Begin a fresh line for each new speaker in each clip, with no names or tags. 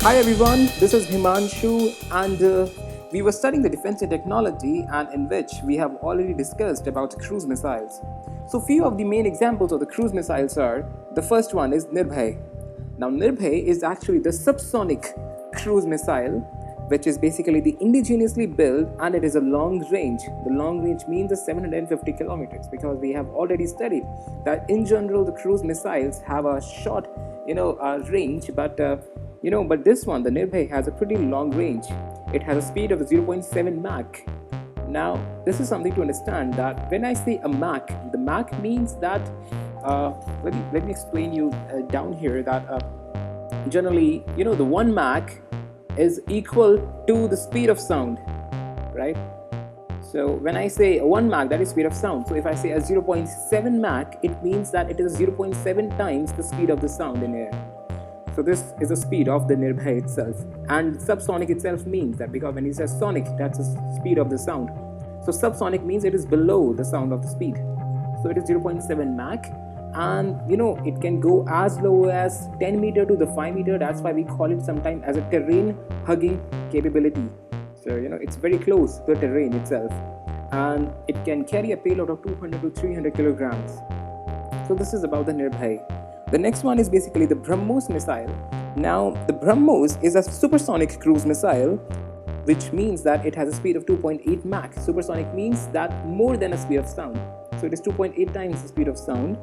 Hi everyone, this is Himanshu, and we were studying the defense and technology, and in which we have already discussed about cruise missiles. So, few of the main examples of the cruise missiles are: the first one is Nirbhay. Now, Nirbhay is actually the subsonic cruise missile, which is basically the indigenously built, and it is a long range. The long range means the 750 kilometers, because we have already studied that in general the cruise missiles have a short, range, but this one, the Nirbhay, has a pretty long range. It has a speed of 0.7 Mach. Now, this is something to understand that when I say a Mach, the Mach means that, let me explain you down here that generally, the 1 Mach is equal to the speed of sound, right? So when I say 1 Mach, that is speed of sound. So if I say a 0.7 Mach, it means that it is 0.7 times the speed of the sound in air. So this is the speed of the Nirbhay itself. And subsonic itself means that, because when you say sonic, that's the speed of the sound. So subsonic means it is below the sound of the speed. So it is 0.7 Mach, and it can go as low as 10 meter to the 5 meter. That's why we call it sometimes as a terrain hugging capability. So it's very close to the terrain itself, and it can carry a payload of 200 to 300 kilograms. So this is about the Nirbhay. The next one is basically the Brahmos missile. Now, the Brahmos is a supersonic cruise missile, which means that it has a speed of 2.8 Mach. Supersonic means that more than a speed of sound. So it is 2.8 times the speed of sound,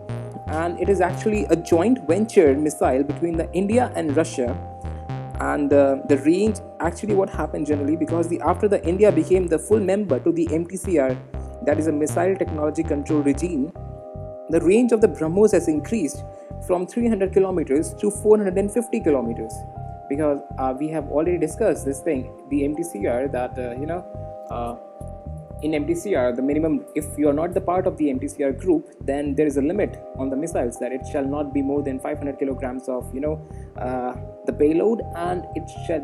and it is actually a joint venture missile between the India and Russia. And the range, actually what happened generally, because after the India became the full member to the MTCR, that is a Missile Technology Control Regime, the range of the Brahmos has increased from 300 kilometers to 450 kilometers, because we have already discussed this thing, the MTCR, that in MTCR, the minimum, if you are not the part of the MTCR group, then there is a limit on the missiles that it shall not be more than 500 kilograms of the payload, and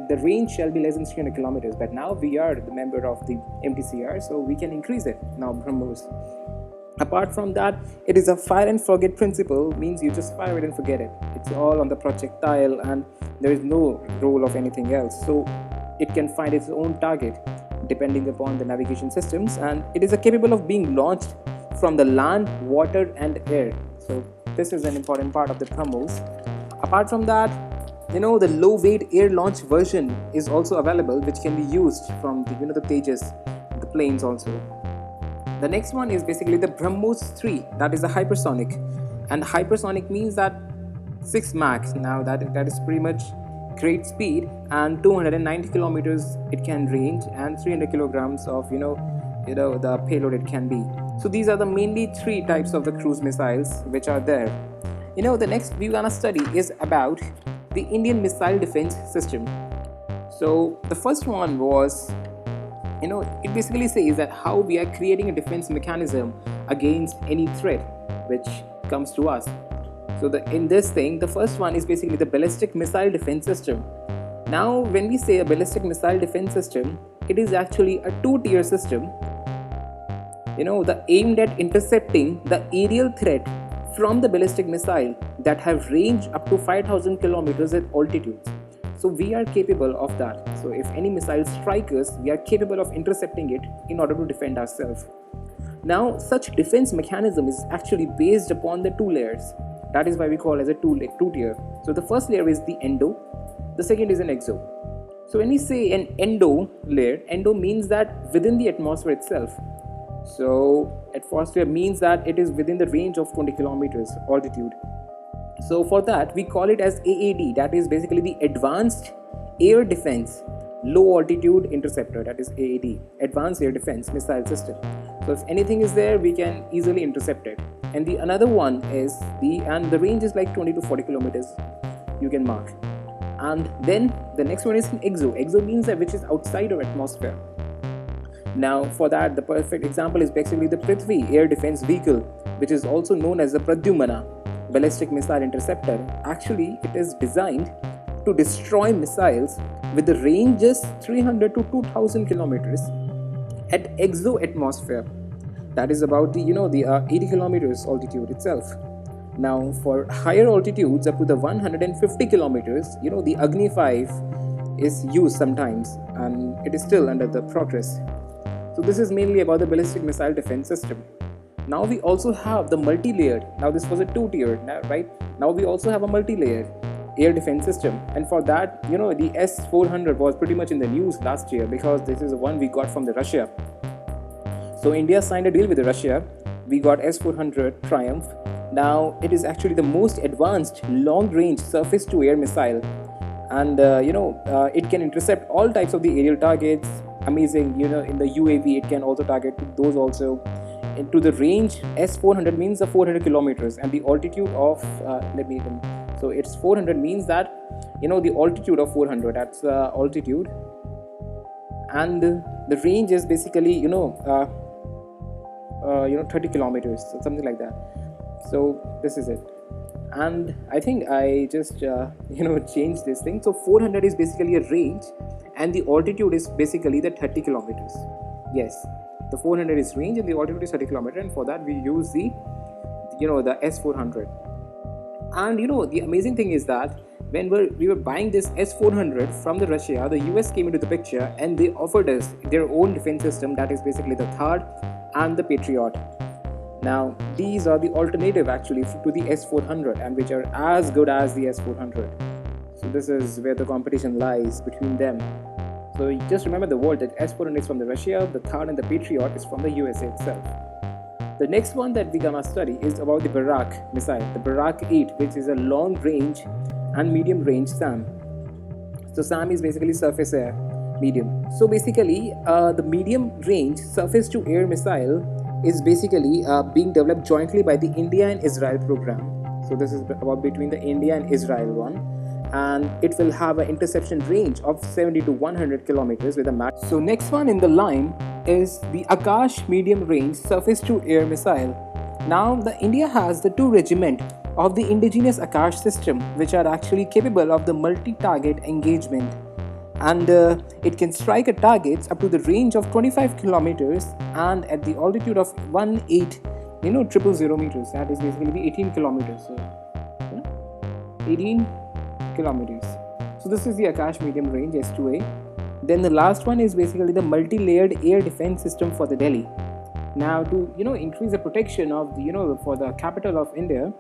the range shall be less than 300 kilometers. But now we are the member of the MTCR, so we can increase it now, Brahmos. Apart from that, it is a fire and forget principle, means you just fire it and forget it. It's all on the projectile, and there is no role of anything else. So it can find its own target depending upon the navigation systems, and it is capable of being launched from the land, water and air. So this is an important part of the Brahmos. Apart from that, the low weight air launch version is also available, which can be used from the Tejas, the planes also. The next one is basically the Brahmos 3, that is a hypersonic, and hypersonic means that 6 Mach. Now that is pretty much great speed, and 290 kilometers it can range, and 300 kilograms of the payload it can be. So these are the mainly 3 types of the cruise missiles which are there. The next we're gonna study is about the Indian missile defense system. So the first one was, it basically says that how we are creating a defense mechanism against any threat which comes to us. So in this thing, the first one is basically the ballistic missile defense system. Now, when we say a ballistic missile defense system, it is actually a 2-tier system, the aimed at intercepting the aerial threat from the ballistic missile that have range up to 5,000 kilometers at altitude. So we are capable of that. So if any missile strikes us, we are capable of intercepting it in order to defend ourselves. Now, such defense mechanism is actually based upon the 2 layers. That is why we call as a 2-tier. So the first layer is the endo, the second is an exo. So when we say an endo layer, endo means that within the atmosphere itself. So atmosphere means that it is within the range of 20 kilometers altitude. So for that, we call it as AAD, that is basically the Advanced Air Defense Low Altitude Interceptor, that is AAD, Advanced Air Defense Missile System. So if anything is there, we can easily intercept it. And the another one is the range is like 20 to 40 kilometers you can mark. And then the next one is an exo. Exo means that which is outside our atmosphere. Now for that, the perfect example is basically the Prithvi Air Defense Vehicle, which is also known as the Pradyumna Ballistic Missile Interceptor. Actually, it is designed to destroy missiles with the ranges 300 to 2000 kilometers at exo-atmosphere. That is about the 80 kilometers altitude itself. Now for higher altitudes up to the 150 kilometers, the Agni 5 is used sometimes, and it is still under the progress. So this is mainly about the ballistic missile defense system. Now we also have the multi-layered. Now this was a two-tiered, right? Now we also have a multi-layered air defense system, and for that, the S400 was pretty much in the news last year because this is the one we got from the Russia. So India signed a deal with Russia. We got S400 Triumph. Now it is actually the most advanced long-range surface-to-air missile, and it can intercept all types of the aerial targets. Amazing, in the UAV it can also target those also. Into the range, S400 means the 400 kilometers, and the altitude of so it's 400 means that the altitude of 400, that's altitude, and the range is basically 30 kilometers, so something like that. So this is it, and I think I just changed this thing. So 400 is basically a range, and the altitude is basically the 30 kilometers. Yes, the 400 is range and the altitude is 30 kilometers, and for that we use the the S400. And the amazing thing is that when we were buying this S400 from the Russia, the US came into the picture and they offered us their own defense system, that is basically the THAAD and the PATRIOT. Now these are the alternative actually to the S400, and which are as good as the S400. So this is where the competition lies between them. So just remember the word that S400 is from the Russia, the THAAD and the PATRIOT is from the USA itself. The next one that we're gonna study is about the Barak missile, the Barak 8, which is a long range and medium range SAM. So SAM is basically surface air medium. So basically the medium range surface to air missile is basically being developed jointly by the India and Israel program. So this is about between the India and Israel one, and it will have an interception range of 70 to 100 kilometers with a max. So next one in the line is the Akash Medium Range Surface to Air Missile. Now the India has the 2 regiment of the indigenous Akash system, which are actually capable of the multi-target engagement, and it can strike at targets up to the range of 25 kilometers and at the altitude of 000 meters. That is basically the 18 kilometers. So 18 kilometers. So this is the Akash Medium Range S2A. Then the last one is basically the multi-layered air defense system for the Delhi. Now to increase the protection of the for the capital of India,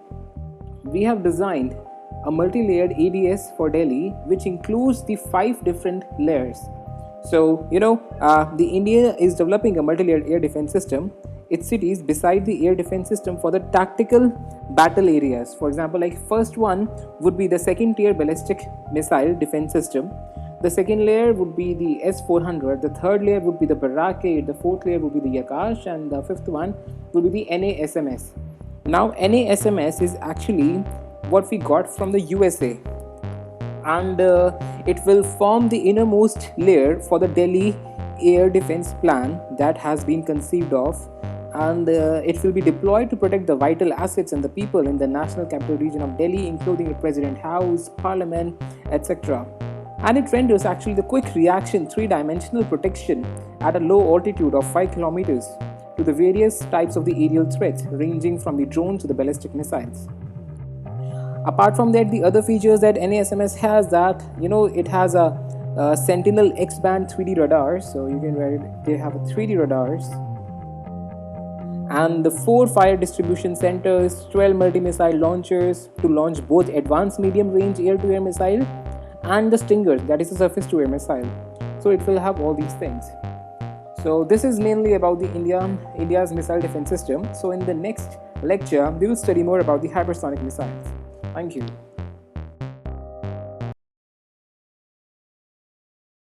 we have designed a multi-layered ADS for Delhi, which includes the 5 different layers. So the India is developing a multi-layered air defense system. Its cities beside the air defense system for the tactical battle areas. For example, like first one would be the second tier ballistic missile defense system. The second layer would be the S400, the third layer would be the Barak 8, the fourth layer would be the Akash, and the fifth one would be the NASMS. Now NASMS is actually what we got from the USA, and it will form the innermost layer for the Delhi air defense plan that has been conceived of, and it will be deployed to protect the vital assets and the people in the national capital region of Delhi, including the President House, Parliament, etc. And it renders actually the quick reaction 3-dimensional protection at a low altitude of 5 kilometers to the various types of the aerial threats, ranging from the drones to the ballistic missiles. Apart from that, the other features that NASMS has, that it has a Sentinel X-band 3D radar, so you can they have a 3D radars, and the 4 fire distribution centers, 12 multi-missile launchers to launch both advanced medium range air-to-air missile and the Stinger, that is a surface-to-air missile. So it will have all these things. So this is mainly about the India's missile defense system. So in the next lecture, we will study more about the hypersonic missiles. Thank you.